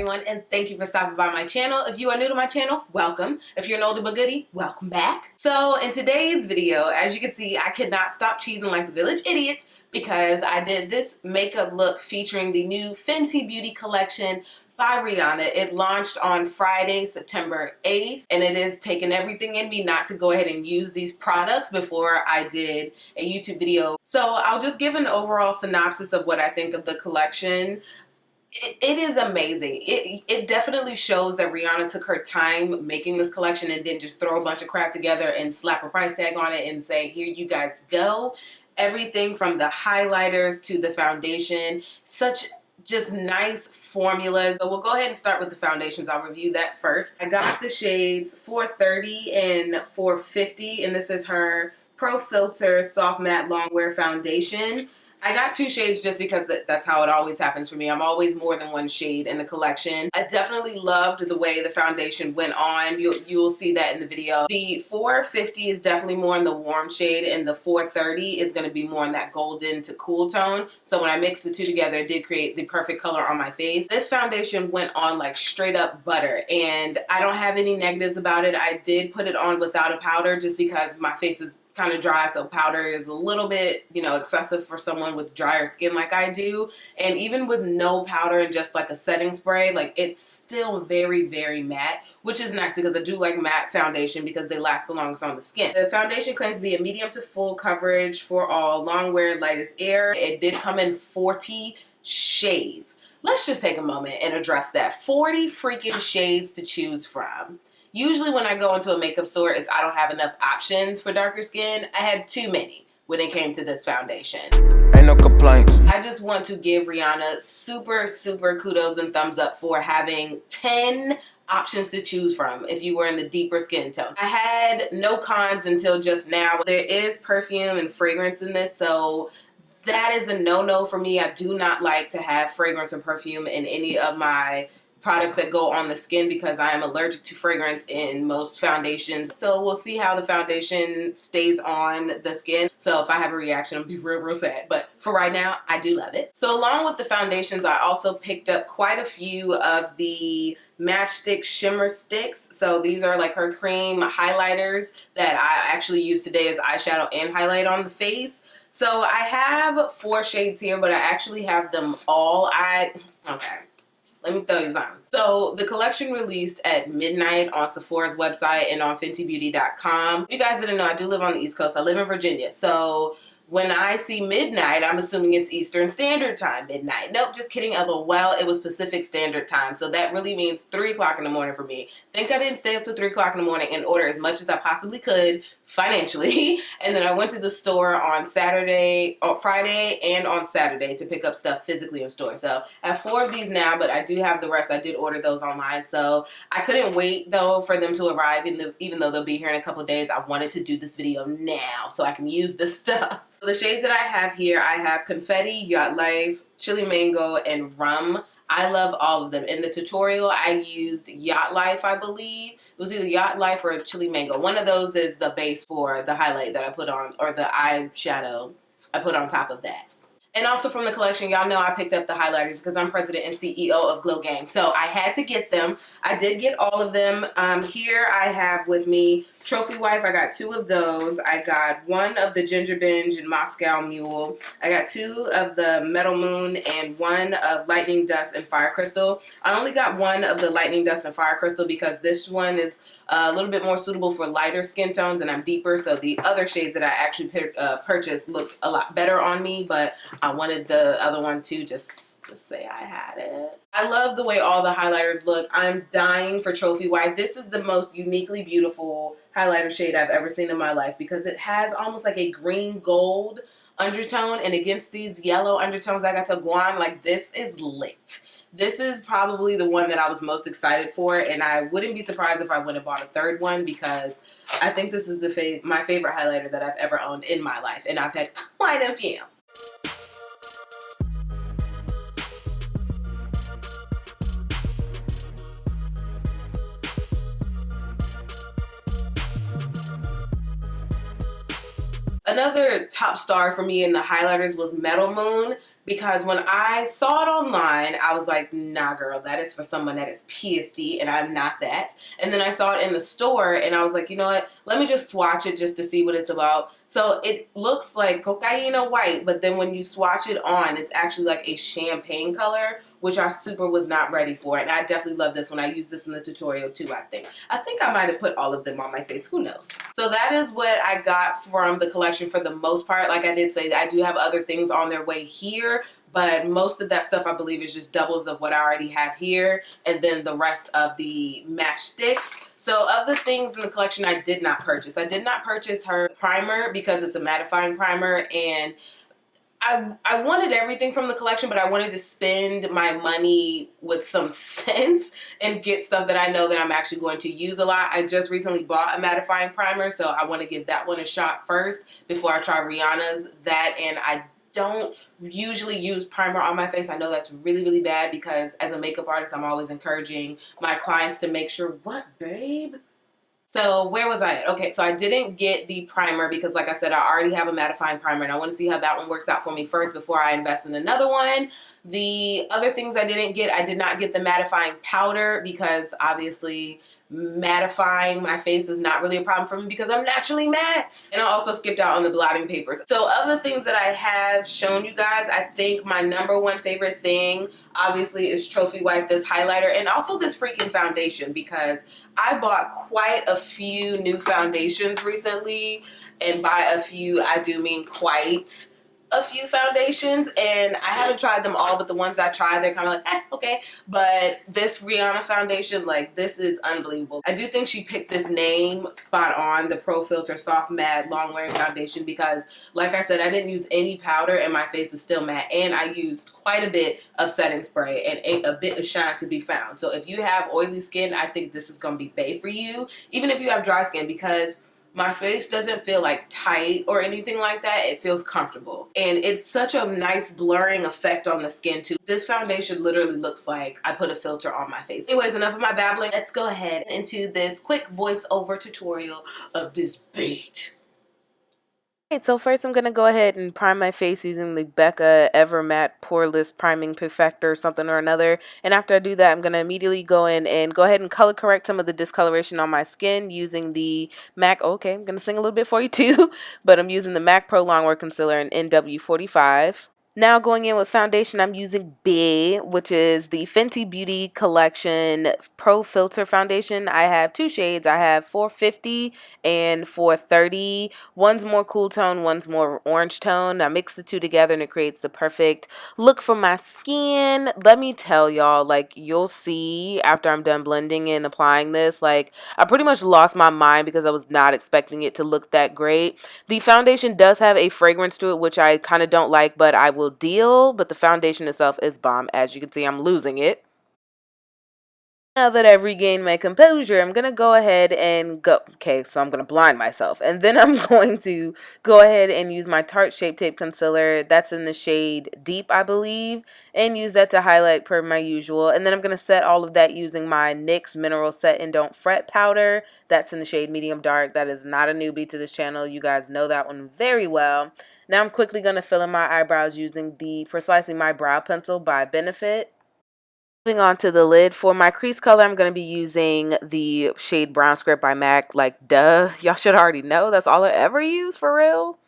everyone, and thank you for stopping by my channel. If you are new to my channel, welcome. If you're an oldie but goodie, welcome back. So in today's video, as you can see, I could not stop cheesing like the village idiot because I did this makeup look featuring the new Fenty Beauty collection by Rihanna. It launched on Friday, September 8th, and it has taken everything in me not to go ahead and use these products before I did a YouTube video. So I'll just give an overall synopsis of what I think of the collection. It is amazing. It definitely shows that Rihanna took her time making this collection and didn't just throw a bunch of crap together and slap a price tag on it and say, here you guys go. Everything from the highlighters to the foundation, such just nice formulas. So we'll go ahead and start with the foundations. I'll review that first. I got the shades 430 and 450, and this is her Pro Filtr Soft Matte Longwear Foundation. I got two shades just because that's how it always happens for me. I'm always more than one shade in the collection. I definitely loved the way the foundation went on. You'll see that in the video. The 450 is definitely more in the warm shade, and the 430 is going to be more in that golden to cool tone. So when I mixed the two together, it did create the perfect color on my face. This foundation went on like straight up butter, and I don't have any negatives about it. I did put it on without a powder just because my face is kind of dry, so powder is a little bit, you know, excessive for someone with drier skin like I do. And even with no powder and just like a setting spray, like it's still very, very matte, which is nice because I do like matte foundation because they last the longest on the skin. The foundation claims to be a medium to full coverage for all, long wear, light as air. It did come in 40 shades. Let's just take a moment and address that. 40 freaking shades to choose from. Usually when I go into a makeup store, I don't have enough options for darker skin. I had too many when it came to this foundation. Ain't no complaints. I just want to give Rihanna super, super kudos and thumbs up for having 10 options to choose from if you were in the deeper skin tone. I had no cons until just now. There is perfume and fragrance in this, so that is a no-no for me. I do not like to have fragrance and perfume in any of my products that go on the skin because I am allergic to fragrance in most foundations. So we'll see how the foundation stays on the skin. So if I have a reaction, I'll be real, real sad. But for right now, I do love it. So along with the foundations, I also picked up quite a few of the Matchstick Shimmer Sticks. So these are like her cream highlighters that I actually use today as eyeshadow and highlight on the face. So I have 4 shades here, but I actually have them all. Okay. Let me tell you something. So the collection released at midnight on Sephora's website and on FentyBeauty.com. If you guys didn't know, I do live on the East Coast. I live in Virginia. So when I see midnight, I'm assuming it's Eastern Standard Time, midnight. Nope, just kidding. Well, it was Pacific Standard Time. So that really means 3 o'clock in the morning for me. Think I didn't stay up till 3 o'clock in the morning and order as much as I possibly could financially. And then I went to the store on Friday and on Saturday to pick up stuff physically in store. So I have 4 of these now, but I do have the rest. I did order those online. So I couldn't wait though for them to arrive, even though they'll be here in a couple days. I wanted to do this video now so I can use this stuff. So the shades that I have here, I have Confetti, Yacht Life, Chili Mango, and Rum. I love all of them. In the tutorial, I used Yacht Life, I believe. It was either Yacht Life or Chili Mango. One of those is the base for the highlight that I put on, or the eyeshadow I put on top of that. And also from the collection, y'all know I picked up the highlighters because I'm president and CEO of Glow Gang. So I had to get them. I did get all of them. Here I have with me Trophy Wife. I got 2 of those. I got 1 of the Ginger Binge and Moscow Mule. I got 2 of the Metal Moon and 1 of Lightning Dust and Fire Crystal. I only got 1 of the Lightning Dust and Fire Crystal because this one is a little bit more suitable for lighter skin tones and I'm deeper. So the other shades that I actually purchased looked a lot better on me, but I wanted the other one too, just to say I had it. I love the way all the highlighters look. I'm dying for Trophy Wife. This is the most uniquely beautiful highlighter shade I've ever seen in my life because it has almost like a green gold undertone, and against these yellow undertones I got to go on, like this is lit. This is probably the one that I was most excited for, and I wouldn't be surprised if I went and bought a 3rd one because I think this is my favorite highlighter that I've ever owned in my life, and I've had quite a few. Another top star for me in the highlighters was Metal Moon because when I saw it online, I was like, nah, girl, that is for someone that is PSD, and I'm not that. And then I saw it in the store, and I was like, you know what? Let me just swatch it just to see what it's about. So it looks like cocaine white, but then when you swatch it on, it's actually like a champagne color, which I super was not ready for. And I definitely love this one. I used this in the tutorial too, I think. I think I might have put all of them on my face. Who knows? So that is what I got from the collection for the most part. Like I did say, I do have other things on their way here, but most of that stuff I believe is just doubles of what I already have here, and then the rest of the match sticks. So of the things in the collection I did not purchase her primer because it's a mattifying primer, and I wanted everything from the collection, but I wanted to spend my money with some sense and get stuff that I know that I'm actually going to use a lot. I just recently bought a mattifying primer, so I want to give that one a shot first before I try Rihanna's. That, and I don't usually use primer on my face. I know that's really, really bad because as a makeup artist, I'm always encouraging my clients to make sure, what, babe? So where was I at? Okay, so I didn't get the primer because, like I said, I already have a mattifying primer, and I want to see how that one works out for me first before I invest in another one. The other things I didn't get, I did not get the mattifying powder because obviously mattifying my face is not really a problem for me because I'm naturally matte. And I also skipped out on the blotting papers. So of the things that I have shown you guys, I think my #1 favorite thing obviously is Trophy Wife, this highlighter, and also this freaking foundation, because I bought quite a few new foundations recently, and by a few I do mean quite a few foundations, and I haven't tried them all, but the ones I tried, they're kind of like, okay. But this Rihanna foundation, like, this is unbelievable. I do think she picked this name spot on, the Pro Filtr Soft Matte Long Wearing Foundation, because like I said, I didn't use any powder and my face is still matte, and I used quite a bit of setting spray and a bit of shine to be found. So if you have oily skin, I think this is gonna be bae for you, even if you have dry skin, because my face doesn't feel like tight or anything like that. It feels comfortable. And it's such a nice blurring effect on the skin too. This foundation literally looks like I put a filter on my face. Anyways, enough of my babbling. Let's go ahead into this quick voiceover tutorial of this beat. Alright, so first I'm going to go ahead and prime my face using the Becca Ever Matte Poreless Priming Perfector something or another. And after I do that, I'm going to immediately go in and go ahead and color correct some of the discoloration on my skin using the MAC. Okay, I'm going to sing a little bit for you too, but I'm using the MAC Pro Longwear Concealer in NW45. Now going in with foundation, I'm using BE, which is the Fenty Beauty Collection Pro Filtr Foundation. I have two shades. I have 450 and 430. One's more cool tone, one's more orange tone. I mix the two together and it creates the perfect look for my skin. Let me tell y'all, like, you'll see after I'm done blending and applying this, like, I pretty much lost my mind because I was not expecting it to look that great. The foundation does have a fragrance to it, which I kind of don't like, but I will deal. But the foundation itself is bomb. As you can see, I'm losing it. Now that I've regained my composure, I'm going to go ahead and go. Okay, so I'm going to blind myself. And then I'm going to go ahead and use my Tarte Shape Tape Concealer. That's in the shade Deep, I believe. And use that to highlight per my usual. And then I'm going to set all of that using my NYX Mineral Set and Don't Fret powder. That's in the shade Medium Dark. That is not a newbie to this channel. You guys know that one very well. Now I'm quickly going to fill in my eyebrows using the Precisely My Brow Pencil by Benefit. Moving on to the lid, for my crease color, I'm going to be using the shade Brown Script by MAC. Like, duh, y'all should already know. That's all I ever use, for real.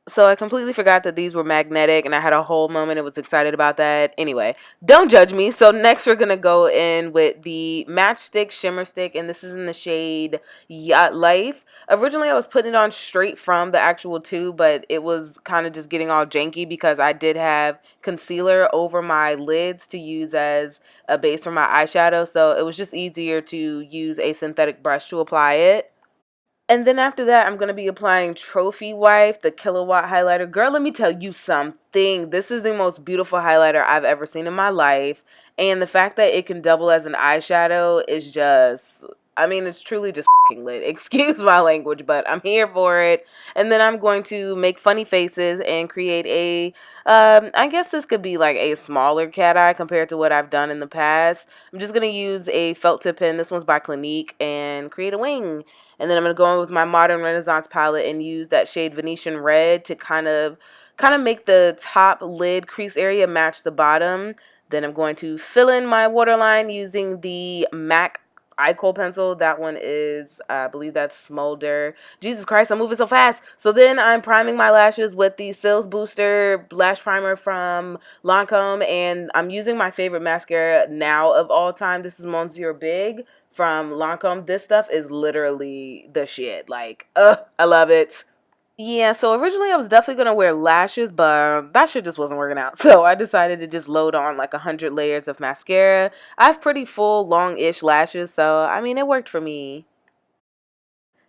So I completely forgot that these were magnetic, and I had a whole moment and was excited about that. Anyway, don't judge me. So next we're going to go in with the Matchstick Shimmer Stick, and this is in the shade Yacht Life. Originally, I was putting it on straight from the actual tube, but it was kind of just getting all janky because I did have concealer over my lids to use as a base for my eyeshadow, so it was just easier to use a synthetic brush to apply it. And then after that, I'm going to be applying Trophy Wife, the Kilowatt Highlighter. Girl, let me tell you something. This is the most beautiful highlighter I've ever seen in my life. And the fact that it can double as an eyeshadow is just, I mean, it's truly just f***ing lit. Excuse my language, but I'm here for it. And then I'm going to make funny faces and create a, I guess this could be like a smaller cat eye compared to what I've done in the past. I'm just going to use a felt tip pen. This one's by Clinique, and create a wing. And then I'm going to go in with my Modern Renaissance palette and use that shade Venetian Red to kind of make the top lid crease area match the bottom. Then I'm going to fill in my waterline using the MAC eye kohl pencil. That one is, I believe that's Smolder. Jesus Christ, I'm moving so fast. So then I'm priming my lashes with the Cils Booster Lash Primer from Lancome, and I'm using my favorite mascara now of all time. This is Monsieur Big from Lancome. This stuff is literally the shit. Like, I love it. Yeah, so originally I was definitely going to wear lashes, but that shit just wasn't working out. So I decided to just load on like 100 layers of mascara. I have pretty full, long-ish lashes, so I mean, it worked for me.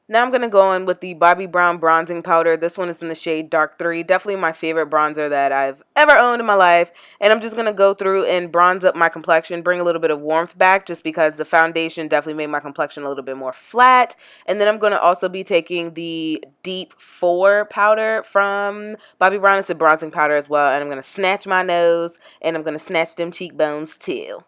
Now I'm going to go in with the Bobbi Brown bronzing powder. This one is in the shade Dark 3. Definitely my favorite bronzer that I've ever owned in my life. And I'm just going to go through and bronze up my complexion, bring a little bit of warmth back just because the foundation definitely made my complexion a little bit more flat. And then I'm going to also be taking the Deep 4 powder from Bobbi Brown. It's a bronzing powder as well. And I'm going to snatch my nose and I'm going to snatch them cheekbones too.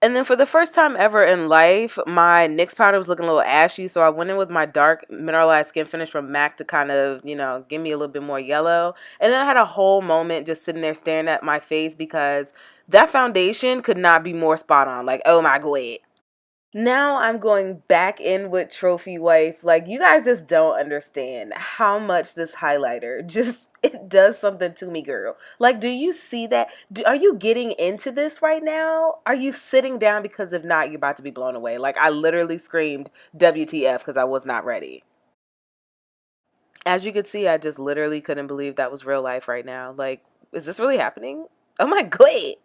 And then for the first time ever in life, my NYX powder was looking a little ashy, so I went in with my dark mineralized skin finish from MAC to kind of, you know, give me a little bit more yellow. And then I had a whole moment just sitting there staring at my face because that foundation could not be more spot on. Like, oh my god. Now I'm going back in with Trophy Wife. Like, you guys just don't understand how much this highlighter just, it does something to me, girl. Like, do you see that? Are you getting into this right now? Are you sitting down? Because if not, you're about to be blown away. Like, I literally screamed WTF because I was not ready. As you could see, I just literally couldn't believe that was real life right now. Like, is this really happening? Oh my god.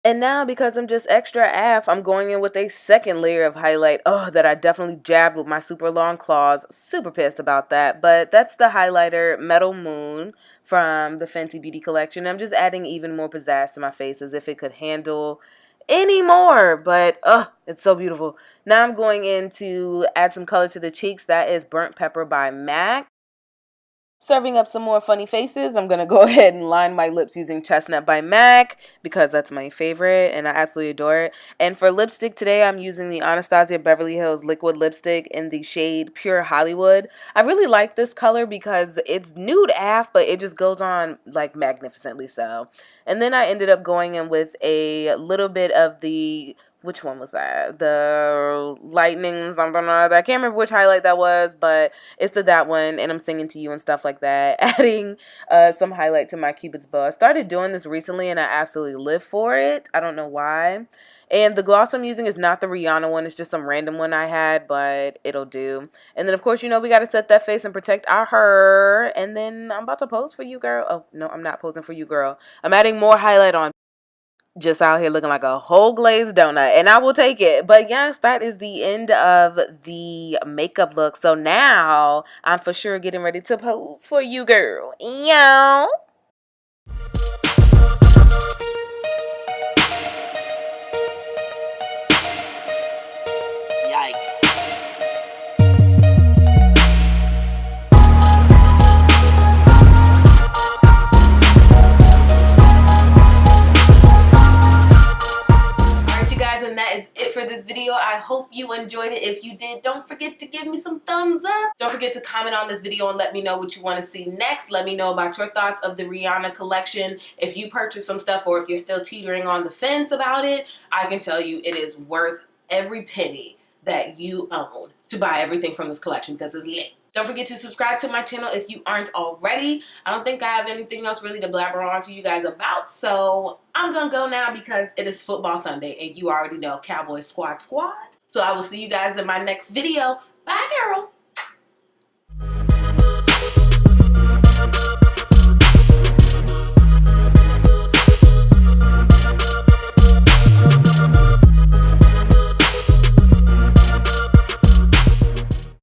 And now, because I'm just extra af, I'm going in with a second layer of highlight. Oh, that I definitely jabbed with my super long claws. Super pissed about that. But that's the highlighter Metal Moon from the Fenty Beauty collection. I'm just adding even more pizzazz to my face as if it could handle any more. But, it's so beautiful. Now I'm going in to add some color to the cheeks. That is Burnt Pepper by MAC. Serving up some more funny faces, I'm going to go ahead and line my lips using Chestnut by MAC because that's my favorite and I absolutely adore it. And for lipstick today, I'm using the Anastasia Beverly Hills Liquid Lipstick in the shade Pure Hollywood. I really like this color because it's nude af, but it just goes on like magnificently so. And then I ended up going in with a little bit of the... which one was that? The lightning something or other. I can't remember which highlight that was, but it's that one, and I'm singing to you and stuff like that. Adding some highlight to my Cupid's bow. I started doing this recently, and I absolutely live for it. I don't know why. And the gloss I'm using is not the Rihanna one. It's just some random one I had, but it'll do. And then, of course, you know we got to set that face and protect our hair. And then I'm about to pose for you, girl. Oh, no, I'm not posing for you, girl. I'm adding more highlight on. Just out here looking like a whole glazed donut, and I will take it. But yes, that is the end of the makeup look. So now I'm for sure getting ready to pose for you, girl. Yeah. Yikes. And that is it for this video. I hope you enjoyed it. If you did, don't forget to give me some thumbs up. Don't forget to comment on this video and let me know what you want to see next. Let me know about your thoughts of the Rihanna collection. If you purchased some stuff or if you're still teetering on the fence about it, I can tell you it is worth every penny that you own to buy everything from this collection because it's lit. Don't forget to subscribe to my channel if you aren't already. I don't think I have anything else really to blabber on to you guys about, so I'm gonna go now because it is football Sunday and you already know Cowboys squad. So I will see you guys in my next video. Bye, girl.